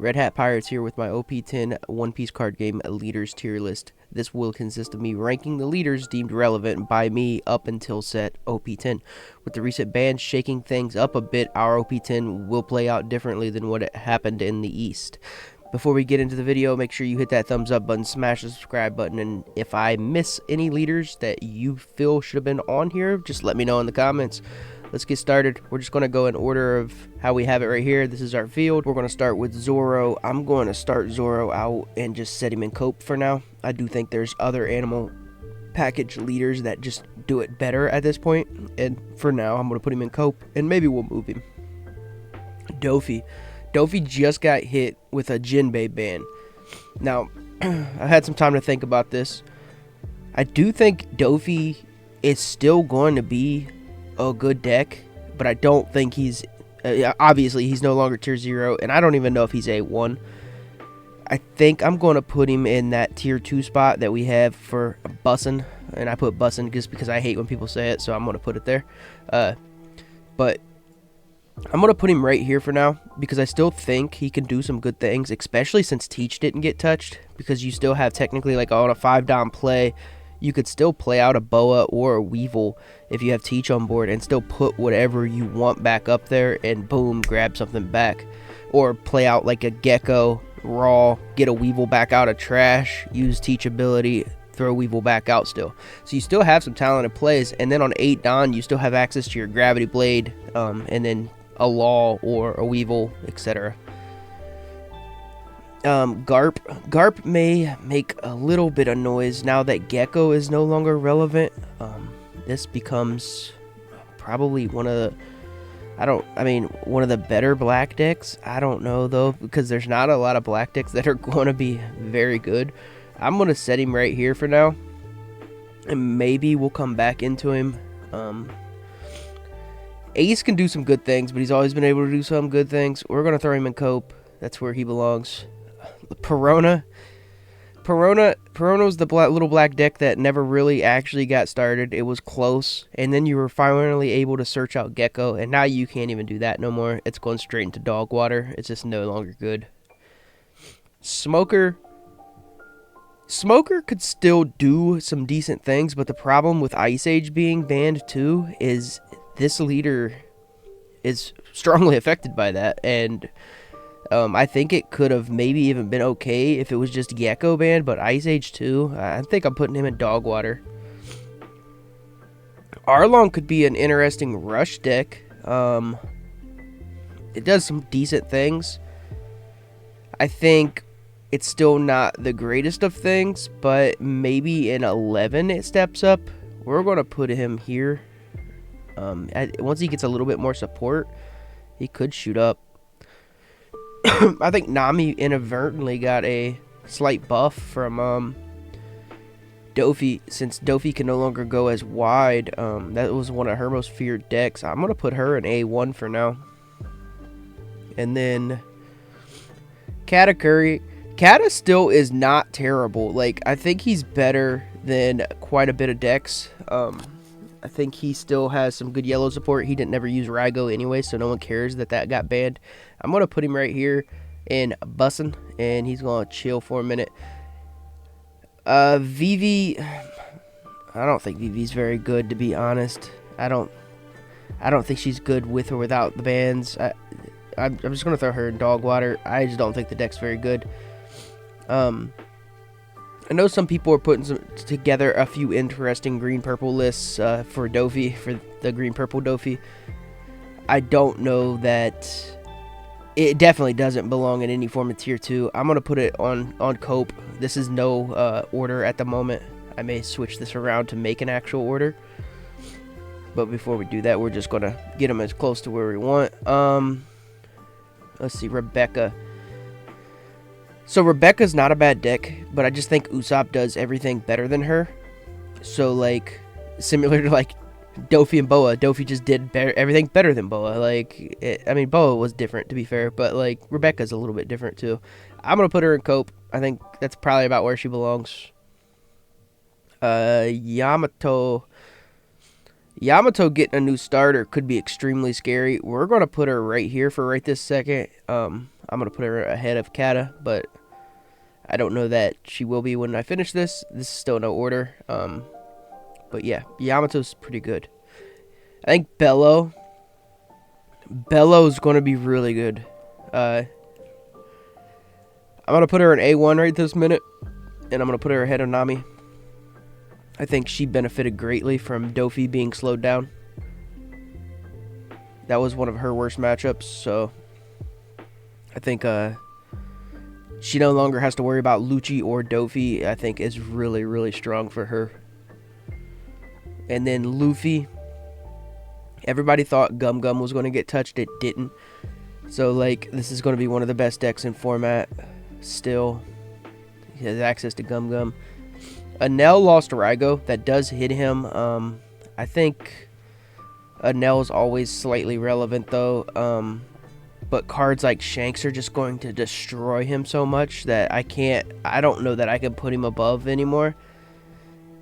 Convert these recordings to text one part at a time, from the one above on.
Red Hat Pirates here with my OP10 One Piece card game leaders tier list. This will consist of me ranking the leaders deemed relevant by me up until set OP10. With the recent bans shaking things up a bit, our OP10 will play out differently than what happened in the East. Before we get into the video, make sure you hit that thumbs up button, smash the subscribe button, and if I miss any leaders that you feel should have been on here, just let me know in the comments. Let's get started. We're just going to go in order of how we have it right here. This is our field. We're going to start with Zoro. I'm going to start Zoro out and just set him in cope for now. I do think there's other animal package leaders that just do it better at this point. And for now, I'm going to put him in cope and maybe we'll move him. Dofi. Dofi just got hit with a Jinbei ban. Now, I've had some time to think about this. I do think Dofi is still going to be a good deck, but I don't think he's obviously he's no longer tier 0, and I don't even know if he's A1. I think I'm going to put him in that tier 2 spot that we have for Bussin', and I put Bussin' just because I hate when people say it, so I'm going to put it there. But I'm going to put him right here for now because I still think he can do some good things, especially since Teach didn't get touched, because you still have technically like on a 5-down play, you could still play out a Boa or a Weevil if you have Teach on board and still put whatever you want back up there and boom, grab something back. Or play out like a Gecko, raw, get a Weevil back out of trash, use Teach ability, throw Weevil back out still. So you still have some talented plays, and then on 8 Dawn, you still have access to your Gravity Blade, and then a Law or a Weevil, etc. Garp may make a little bit of noise now that Gecko is no longer relevant. This becomes probably one of the better black decks. I don't know though, because there's not a lot of black decks that are going to be very good. I'm going to set him right here for now, and maybe we'll come back into him. Ace can do some good things, but he's always been able to do some good things. We're going to throw him in cope. That's where he belongs. Perona was the little black deck that never really actually got started. It was close, and then you were finally able to search out Gecko, and now you can't even do that no more. It's going straight into dog water. It's just no longer good. Smoker could still do some decent things, but the problem with Ice Age being banned too is this leader is strongly affected by that, and I think it could have maybe even been okay if it was just Gecko banned, but Ice Age 2, I think I'm putting him in dog water. Arlong could be an interesting rush deck. It does some decent things. I think it's still not the greatest of things, but maybe in 11 it steps up. We're going to put him here. Once he gets a little bit more support, he could shoot up. I think Nami inadvertently got a slight buff from Dofi, since Dofi can no longer go as wide. That was one of her most feared decks. I'm going to put her in A1 for now. And then Katakuri. Kata still is not terrible. Like, I think he's better than quite a bit of decks. I think he still has some good yellow support. He didn't never use Raigo anyway, so no one cares that got banned. I'm going to put him right here in Bussin', and he's going to chill for a minute. Vivi, I don't think Vivi's very good, to be honest. I don't think she's good with or without the bans. I'm just going to throw her in dog water. I just don't think the deck's very good. I know some people are putting together a few interesting green-purple lists for Dofi, for the green-purple Dofi. I don't know that it definitely doesn't belong in any form of tier 2. I'm going to put it on cope. This is no order at the moment. I may switch this around to make an actual order. But before we do that, we're just going to get them as close to where we want. Let's see, Rebecca. So Rebecca's not a bad deck, but I just think Usopp does everything better than her. So, like, similar to, like, Dofi and Boa, Dofi just did everything better than Boa. Like, I mean, Boa was different, to be fair, but, like, Rebecca's a little bit different, too. I'm going to put her in cope. I think that's probably about where she belongs. Yamato Yamato getting a new starter could be extremely scary. We're going to put her right here for right this second. I'm going to put her ahead of Kata, but I don't know that she will be when I finish this. This is still no order. But yeah, Yamato's pretty good. I think Bello's going to be really good. I'm going to put her in A1 right this minute, and I'm going to put her ahead of Nami. I think she benefited greatly from Dofi being slowed down. That was one of her worst matchups, so I think she no longer has to worry about Lucci or Dofi. I think is really, really strong for her. And then Luffy. Everybody thought Gum Gum was going to get touched. It didn't. So, like, this is going to be one of the best decks in format still. He has access to Gum Gum. Anel lost Raigo. That does hit him. I think Anel's always slightly relevant, though. But cards like Shanks are just going to destroy him so much that I don't know that I can put him above anymore.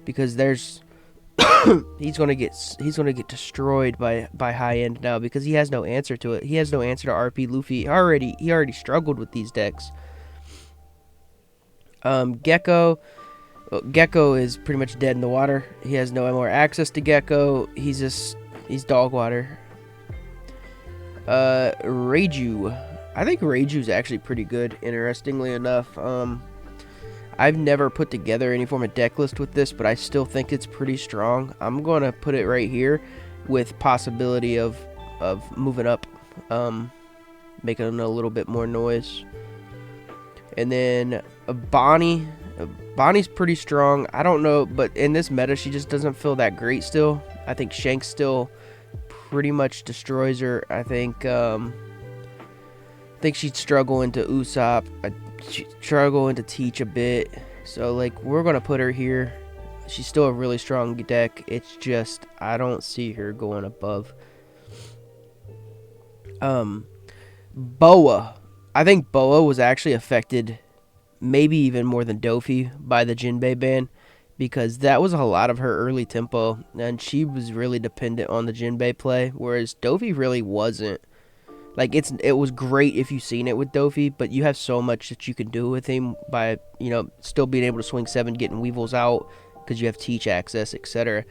Because there's... he's gonna get destroyed by high end now because he has no answer to it. He has no answer to RP Luffy. He already struggled with these decks. Gecko is pretty much dead in the water. He has no more access to Gecko. He's dog water. Reiju. I think Reiju's actually pretty good, interestingly enough. I've never put together any form of deck list with this, but I still think it's pretty strong. I'm going to put it right here with possibility of moving up, making a little bit more noise. And then Bonnie's pretty strong. I don't know, but in this meta, she just doesn't feel that great still. I think Shanks still pretty much destroys her. I think she'd struggle into Usopp. She'd struggle into Teach a bit. So, like, we're going to put her here. She's still a really strong deck. It's just, I don't see her going above. Boa. I think Boa was actually affected maybe even more than Dofi by the Jinbei ban, because that was a lot of her early tempo, and she was really dependent on the Jinbei play, whereas Dofi really wasn't. Like, it was great if you've seen it with Dofi, but you have so much that you can do with him by, still being able to swing 7, getting Weevils out, because you have Teach access, etc.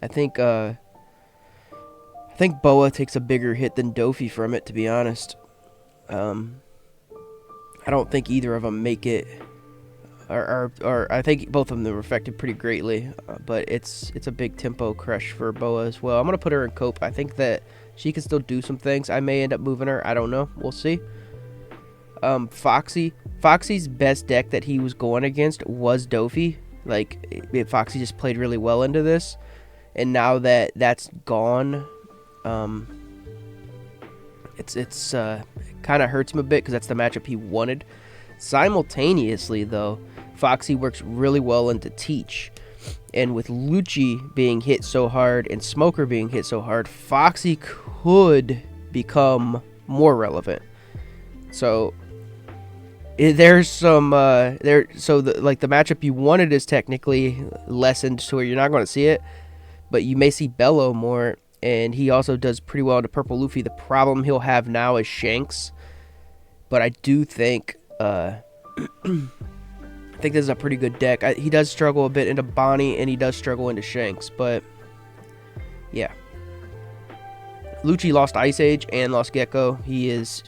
I think Boa takes a bigger hit than Dofi from it, to be honest. I don't think either of them make it, or I think both of them are affected pretty greatly, but it's a big tempo crush for Boa as well. I'm going to put her in Cope. I think that she can still do some things. I may end up moving her. I don't know. We'll see. Foxy's best deck that he was going against was Dofi. Like, Foxy just played really well into this, and now that that's gone, it's kind of hurts him a bit because that's the matchup he wanted. Simultaneously, though, Foxy works really well into Teach. And with Lucci being hit so hard and Smoker being hit so hard, Foxy could become more relevant. So there's some the matchup you wanted is technically lessened to where you're not going to see it, but you may see Bello more, and he also does pretty well into Purple Luffy. The problem he'll have now is Shanks, but I do think I think this is a pretty good deck. He does struggle a bit into Bonnie, and he does struggle into Shanks, but yeah. Lucci lost Ice Age and lost Gecko. He's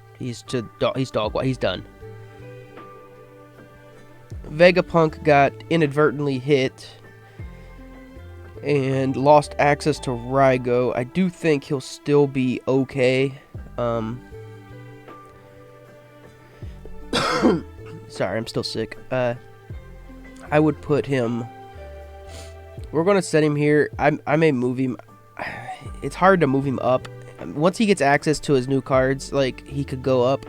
dog. He's done. Vegapunk got inadvertently hit and lost access to Raigo. I do think he'll still be okay. Sorry, I'm still sick. I would put him... We're going to set him here. I may move him. It's hard to move him up. Once he gets access to his new cards, like, he could go up.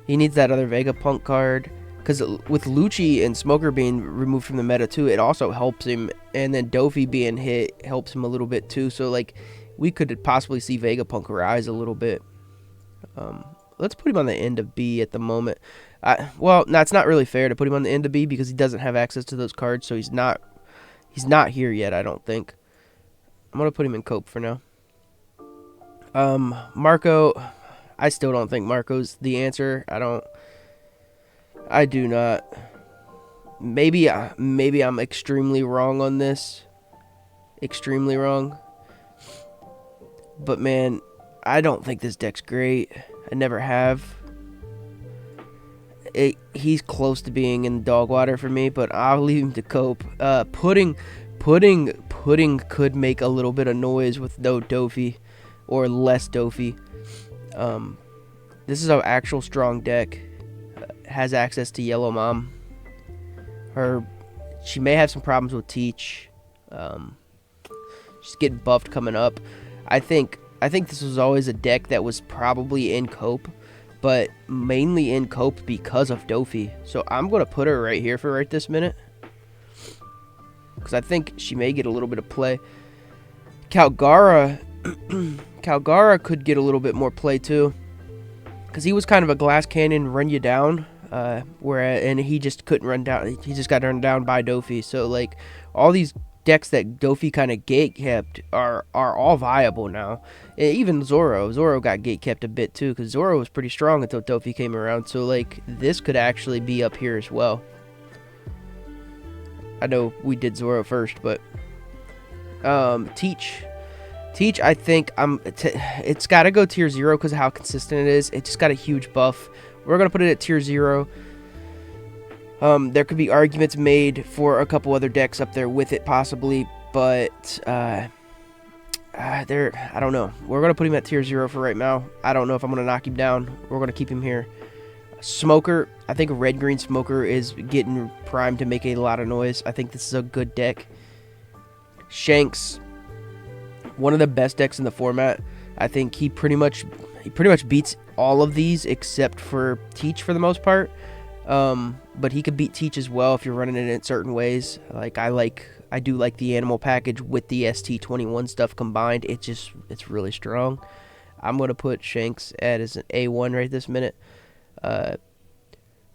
He needs that other Vegapunk card. Because with Lucci and Smoker being removed from the meta, too, it also helps him. And then Dofi being hit helps him a little bit, too. So, like, we could possibly see Vegapunk rise a little bit. Let's put him on the end of B at the moment. Well, no, it's not really fair to put him on the end of B because he doesn't have access to those cards, so he's not here yet, I don't think. I'm gonna put him in Cope for now. Marco, I still don't think Marco's the answer. I do not. Maybe I'm extremely wrong on this. Extremely wrong. But man, I don't think this deck's great. I never have. He's close to being in dog water for me, but I'll leave him to Cope. Pudding could make a little bit of noise with no Dofi, or less Dofi. This is an actual strong deck. Has access to Yellow Mom. She may have some problems with Teach. She's getting buffed coming up. I think this was always a deck that was probably in Cope, but mainly in Cope because of Dofi. So I'm going to put her right here for right this minute, because I think she may get a little bit of play. Calgara could get a little bit more play too, because he was kind of a glass cannon, run you down, and he just couldn't run down. He just got run down by Dofi. So like all these decks that Dofi kind of gate kept are all viable now. Even Zoro got gate kept a bit too, because Zoro was pretty strong until Dofi came around. So like this could actually be up here as well. I know we did Zoro first, but Teach, I think it's got to go tier 0 because of how consistent it is. It just got a huge buff. We're gonna put it at tier 0. There could be arguments made for a couple other decks up there with it possibly, but I don't know. We're gonna put him at tier 0 for right now. I don't know if I'm gonna knock him down. We're gonna keep him here. Smoker, I think Red Green Smoker is getting primed to make a lot of noise. I think this is a good deck. Shanks, one of the best decks in the format. I think he pretty much beats all of these except for Teach for the most part. But he could beat Teach as well if you're running it in certain ways. I do like the animal package with the ST21 stuff combined. It's really strong. I'm gonna put Shanks as an A1 right this minute.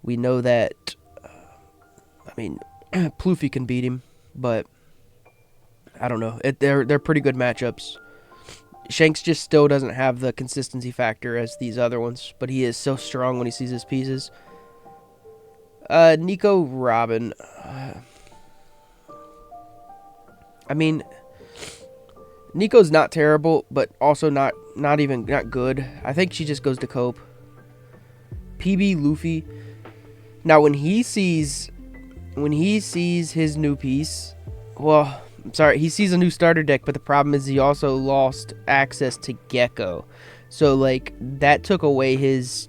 We know that. Pluffy can beat him, but I don't know. They're pretty good matchups. Shanks just still doesn't have the consistency factor as these other ones, but he is so strong when he sees his pieces. Nico Robin. Nico's not terrible, but also not good. I think she just goes to Cope. PB Luffy. Now when he sees his new piece, well, I'm sorry, he sees a new starter deck, but the problem is he also lost access to Gecko. So like that took away his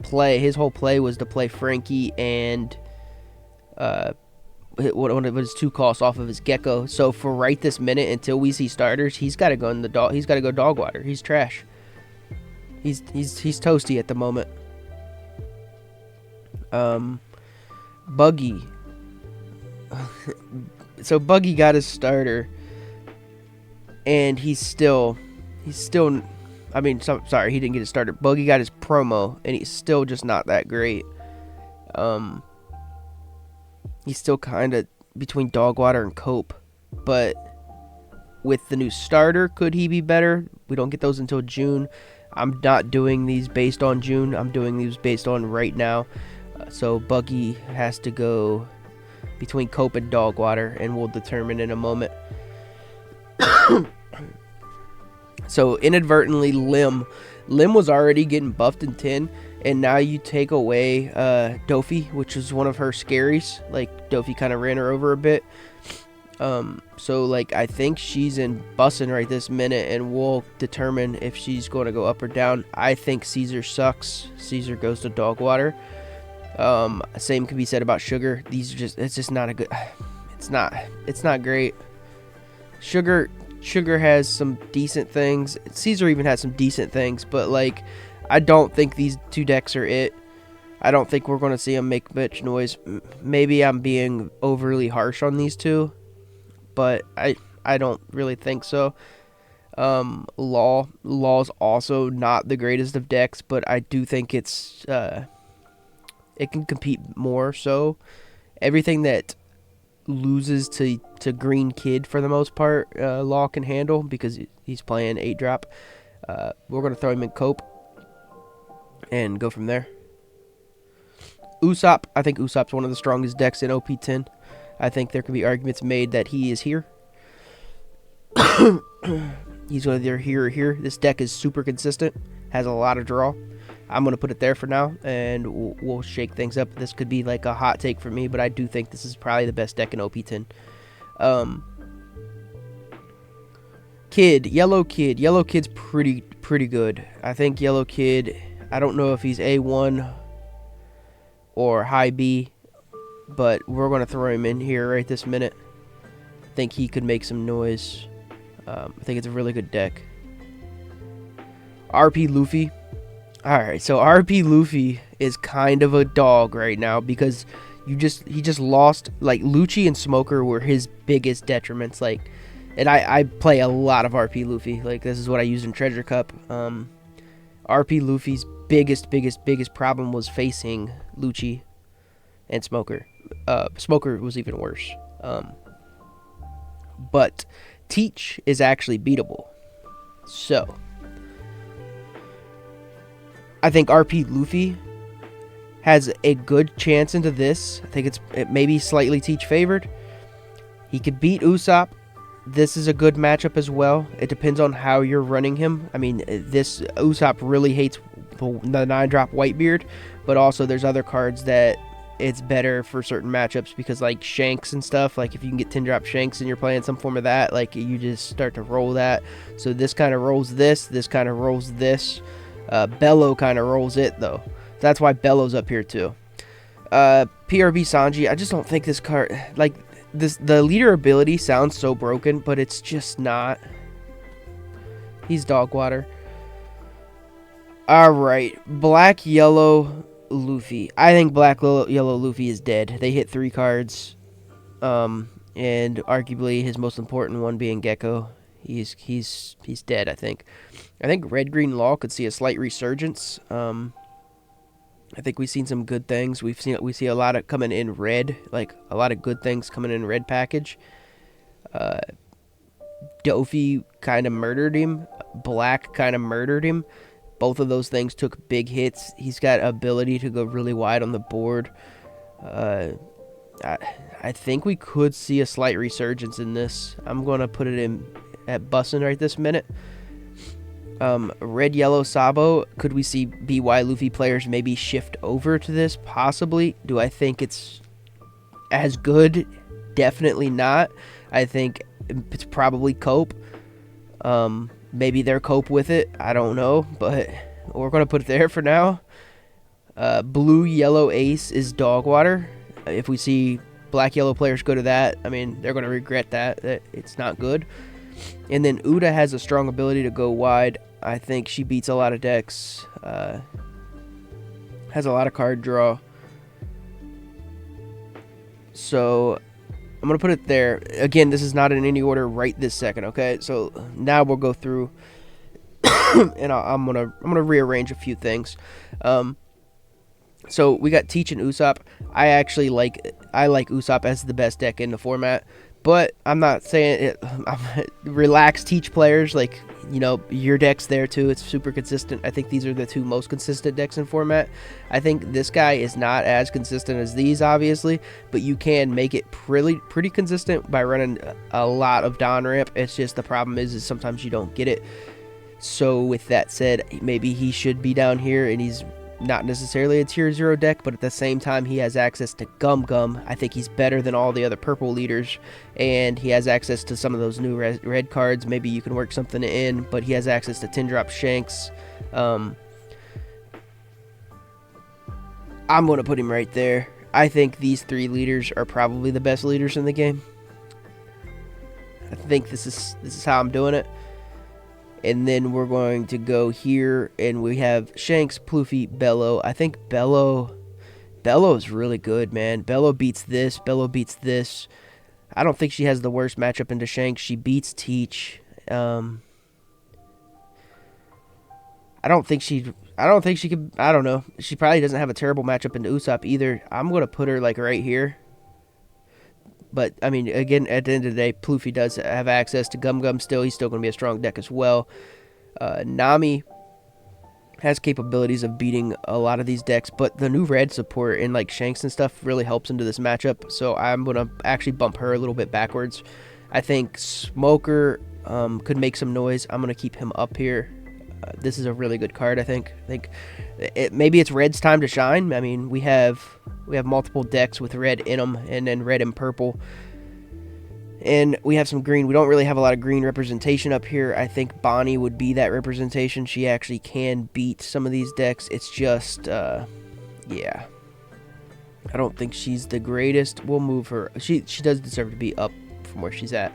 play. His whole play was to play Frankie and one of his 2 costs off of his Gecko. So for right this minute, until we see starters, he's got to go in the dog. He's got to go dog water. He's trash. He's toasty at the moment. Buggy. So Buggy got his starter, and he's still. Sorry, he didn't get his starter. Buggy got his promo, and he's still just not that great. He's still kind of between Dogwater and Cope, but with the new starter, could he be better? We don't get those until June. I'm not doing these based on June. I'm doing these based on right now. So Buggy has to go between Cope and Dogwater, and we'll determine in a moment. So inadvertently, Lim was already getting buffed in 10, and now you take away Dofi, which is one of her scaries. Like Dofi kind of ran her over a bit. So like I think she's in bussin' right this minute, and we'll determine if she's going to go up or down. I think Caesar sucks. Caesar goes to Dogwater. Same can be said about Sugar. It's just not a good. It's not great. Sugar has some decent things. Caesar even has some decent things, but like I don't think these 2 decks are it. I don't think we're going to see them make much noise. Maybe I'm being overly harsh on these 2, but I don't really think so. Law's also not the greatest of decks, but I do think it's it can compete more. So everything that loses to Green Kid for the most part. Law can handle because he's playing 8-drop. We're going to throw him in Cope and go from there. Usopp, I think Usopp's one of the strongest decks in OP10. I think there could be arguments made that he is here. He's either here or here. This deck is super consistent, has a lot of draw. I'm going to put it there for now, and we'll shake things up. This could be like a hot take for me, but I do think this is probably the best deck in OP10. Kid, Yellow Kid. Yellow Kid's pretty good. I think Yellow Kid, I don't know if he's A1 or high B, but we're going to throw him in here right this minute. I think he could make some noise. I think it's a really good deck. RP Luffy. Alright, so RP Luffy is kind of a dog right now because he just lost. Like, Lucci and Smoker were his biggest detriments. Like, and I play a lot of RP Luffy. Like, this is what I use in Treasure Cup. RP Luffy's biggest problem was facing Lucci and Smoker. Smoker was even worse. But Teach is actually beatable. So I think RP Luffy has a good chance into this. I think it may be slightly Teach favored. He could beat Usopp. This is a good matchup as well. It depends on how you're running him. I mean, this Usopp really hates the 9-drop Whitebeard, but also there's other cards that it's better for certain matchups because, like, Shanks and stuff, like if you can get 10-drop Shanks and you're playing some form of that, like, you just start to roll that. So this kind of rolls this kind of rolls this. Bello kind of rolls it, though. That's why Bello's up here, too. PRB Sanji, I just don't think this card, like, the leader ability sounds so broken, but it's just not. He's dog water. Alright, Black Yellow Luffy. I think Black Yellow Luffy is dead. They hit 3 cards. And arguably his most important one being Gecko. He's dead, I think. I think Red Green Law could see a slight resurgence. I think we've seen some good things. We see a lot of coming in red, like a lot of good things coming in red package. Dofi kind of murdered him. Black kind of murdered him. Both of those things took big hits. He's got ability to go really wide on the board. I think we could see a slight resurgence in this. I'm going to put it in at Bussin' right this minute. Red Yellow Sabo, could we see BY Luffy players maybe shift over to this? Possibly. Do I think it's as good? Definitely not. I think it's probably Cope. Maybe they're Cope with it. I don't know, but we're going to put it there for now. Blue Yellow Ace is dog water. If we see Black Yellow players go to that, I mean, they're going to regret that it's not good. And then Uda has a strong ability to go wide. I think she beats a lot of decks. Has a lot of card draw. So I'm going to put it there. Again, this is not in any order right this second, okay? So now we'll go through and I'm going to rearrange a few things. So we got Teach and Usopp. I like Usopp as the best deck in the format. But I'm not saying it. Relax, Teach players. Like, you know, your deck's there too. It's super consistent. I think these are the 2 most consistent decks in format. I think this guy is not as consistent as these, obviously, but you can make it pretty consistent by running a lot of Don Ramp. It's just the problem is sometimes you don't get it. So with that said, maybe he should be down here, and he's not necessarily a tier 0 deck, but at the same time he has access to Gum Gum. I think he's better than all the other purple leaders, and he has access to some of those new red cards. Maybe you can work something in, but he has access to 10-drop Shanks. I'm going to put him right there. I think these 3 leaders are probably the best leaders in the game. I think this is how I'm doing it. And then we're going to go here, and we have Shanks, Pluffy, Bello. I think Bello is really good, man. Bello beats this. Bello beats this. I don't think she has the worst matchup into Shanks. She beats Teach. I don't think she could. I don't know. She probably doesn't have a terrible matchup into Usopp either. I'm going to put her, like, right here. But, I mean, again, at the end of the day, Pluffy does have access to Gum Gum still. He's still going to be a strong deck as well. Nami has capabilities of beating a lot of these decks, but the new red support in like Shanks and stuff really helps into this matchup, so I'm going to actually bump her a little bit backwards. I think Smoker could make some noise. I'm going to keep him up here. This is a really good card, I think. Maybe it's red's time to shine. I mean, we have multiple decks with red in them, and then red and purple. And we have some green. We don't really have a lot of green representation up here. I think Bonnie would be that representation. She actually can beat some of these decks. It's just, yeah. I don't think she's the greatest. We'll move her. She does deserve to be up from where she's at.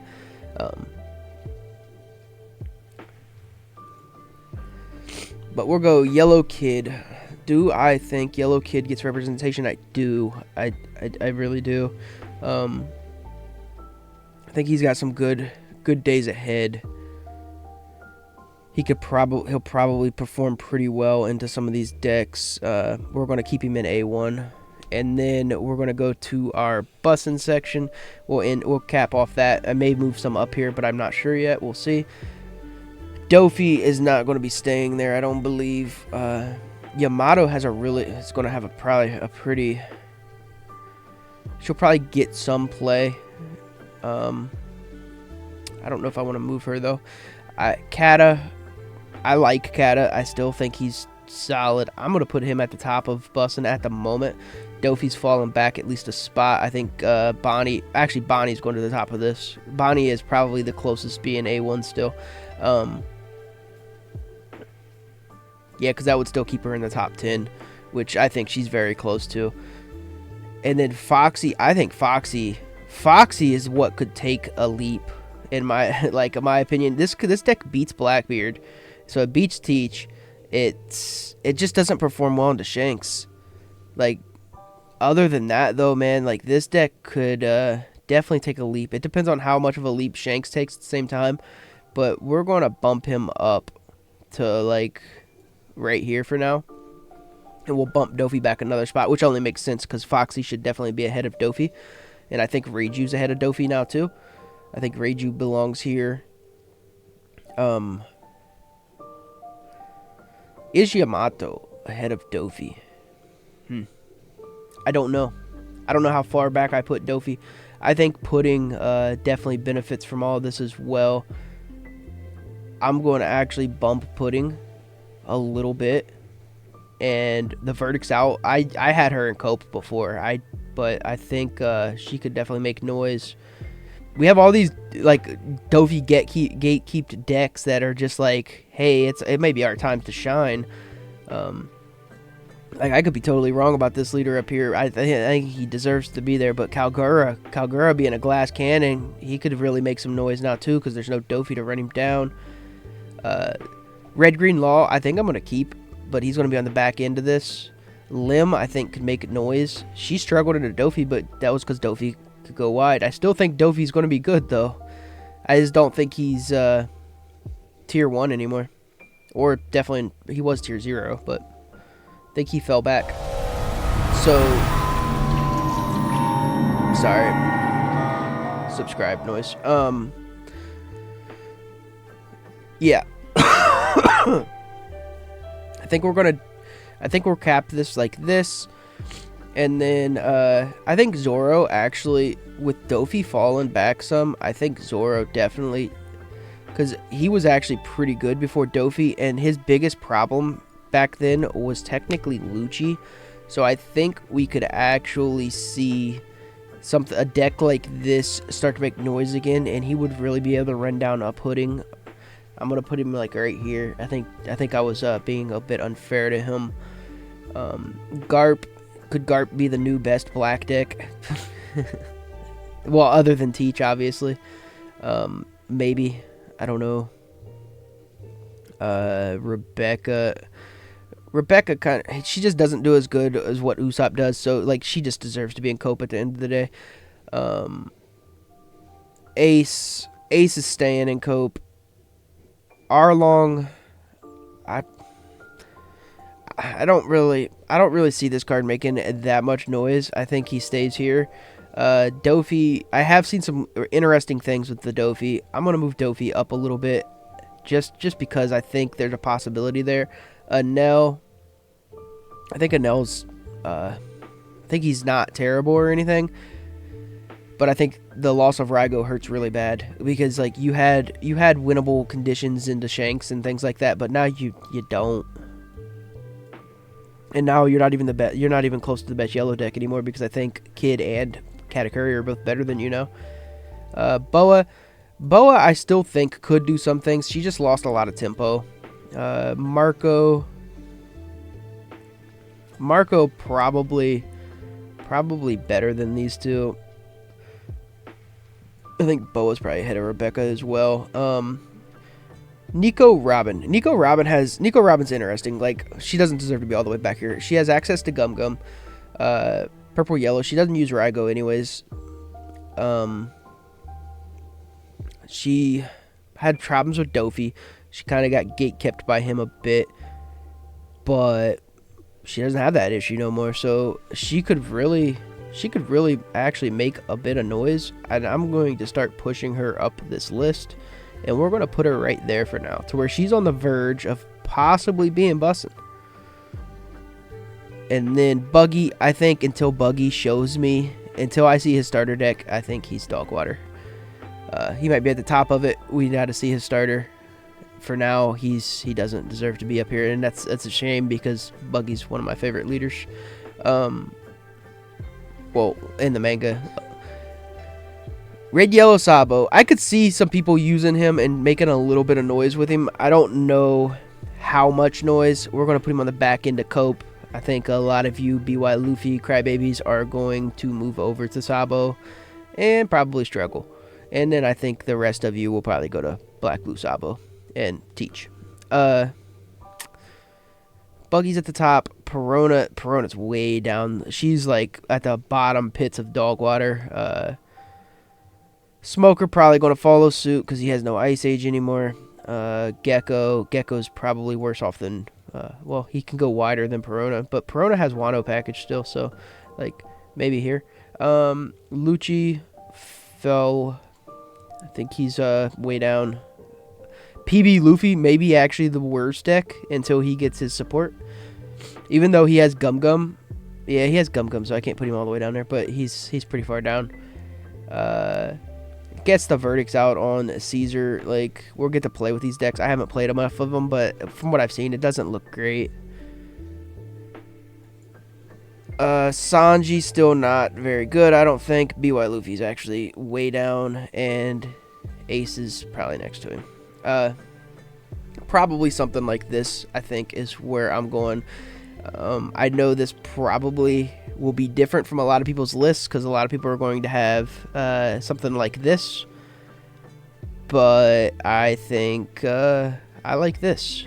But we'll go Yellow Kid. Do I think Yellow Kid gets representation? I do. I really do. I think he's got some good days ahead. He'll probably perform pretty well into some of these decks. We're going to keep him in A1. And then we're going to go to our bussin' section. We'll cap off that. I may move some up here, but I'm not sure yet. We'll see. Dofi is not going to be staying there, I don't believe. Yamato has it's going to have probably a pretty... She'll probably get some play. I don't know if I want to move her, though. Kata, I like Kata. I still think he's solid. I'm going to put him at the top of bussin' at the moment. Dofi's falling back at least a spot. I think Bonnie's going to the top of this. Bonnie is probably the closest being A1 still. Yeah, because that would still keep her in the top 10, which I think she's very close to. And then Foxy, I think Foxy is what could take a leap in my opinion. This deck beats Blackbeard, so it beats Teach. It just doesn't perform well into Shanks. Like, other than that though, man, like this deck could definitely take a leap. It depends on how much of a leap Shanks takes at the same time, but we're going to bump him up to like right here for now, and we'll bump Dofi back another spot, which only makes sense because Foxy should definitely be ahead of Dofi, and I think Reiju's ahead of Dofi now too. I think Reiju belongs here. Is Yamato ahead of Dofi? I don't know. I don't know how far back I put Dofi. I think Pudding definitely benefits from all of this as well. I'm going to actually bump Pudding a little bit, and the verdict's out. I had her in cope before, but I think she could definitely make noise. We have all these like Dofi gatekeep decks that are just like, hey, it may be our time to shine. Like, I could be totally wrong about this leader up here. I think he deserves to be there, but Kalgura being a glass cannon, he could really make some noise now too, because there's no Dofi to run him down. Red Green Law, I think I'm going to keep, but he's going to be on the back end of this. Lim, I think, could make noise. She struggled into Dofi, but that was because Dofi could go wide. I still think Dofi's going to be good, though. I just don't think he's tier 1 anymore. Or definitely, he was tier 0, but I think he fell back. So, sorry. Subscribe noise. Yeah. I think we'll cap this like this, and then I think Zoro actually, with Dofi falling back some, I think Zoro definitely, because he was actually pretty good before Dofi, and his biggest problem back then was technically Lucci. So I think we could actually see a deck like this start to make noise again, and he would really be able to run down a Pudding. I'm gonna put him like right here. I think I was being a bit unfair to him. Could Garp be the new best black deck? Well, other than Teach, obviously. Maybe, I don't know. Rebecca she just doesn't do as good as what Usopp does, so like she just deserves to be in cope at the end of the day. Ace is staying in cope. Arlong, I don't really see this card making that much noise. I think he stays here. Dofi, I have seen some interesting things with the Dofi. I'm gonna move Dofi up a little bit, just because I think there's a possibility there. Nell, I think Anel's, I think he's not terrible or anything, but I think the loss of Raigo hurts really bad because like you had winnable conditions into Shanks and things like that, but now you don't. And now you're not even the best. You're not even close to the best yellow deck anymore because I think Kid and Katakuri are both better than you now. Boa, I still think could do some things. She just lost a lot of tempo. Marco probably better than these two. I think Boa's probably ahead of Rebecca as well. Nico Robin's interesting. Like, she doesn't deserve to be all the way back here. She has access to Gum Gum. Purple Yellow. She doesn't use Raigo anyways. She had problems with Dofi. She kind of got gate kept by him a bit, but she doesn't have that issue no more. So she could really actually make a bit of noise. And I'm going to start pushing her up this list, and we're going to put her right there for now, to where she's on the verge of possibly being bussin'. And then Buggy, I think until Buggy shows me, until I see his starter deck, I think he's dog water. He might be at the top of it. We got to see his starter. For now, he doesn't deserve to be up here, and that's a shame because Buggy's one of my favorite leaders. Well, in the manga. Red Yellow Sabo. I could see some people using him and making a little bit of noise with him. I don't know how much noise. We're going to put him on the back end to cope. I think a lot of you BY Luffy crybabies are going to move over to Sabo and probably struggle. And then I think the rest of you will probably go to Black Blue Sabo and teach. Buggy's at the top. Perona's way down. She's like at the bottom pits of dog water. Smoker probably going to follow suit because he has no Ice Age anymore. Gecko's probably worse off than... well, he can go wider than Perona, but Perona has Wano package still, so like maybe here. Lucci fell. I think he's way down. PB Luffy maybe actually the worst deck until he gets his support. Even though he has Gum Gum. Yeah, he has Gum Gum, so I can't put him all the way down there, but he's pretty far down. Gets the verdicts out on Caesar. Like, we'll get to play with these decks. I haven't played enough of them, but from what I've seen, it doesn't look great. Sanji's still not very good, I don't think. BY Luffy's actually way down, and Ace is probably next to him. Probably something like this, I think, is where I'm going. I know this probably will be different from a lot of people's lists because a lot of people are going to have something like this, but I think I like this,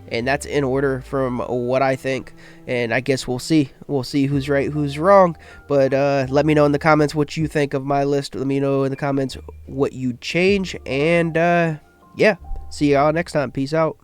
and that's in order from what I think. And I guess we'll see who's right, who's wrong, but let me know in the comments what you think of my list. Let me know in the comments what you'd change, and yeah, see y'all next time. Peace out.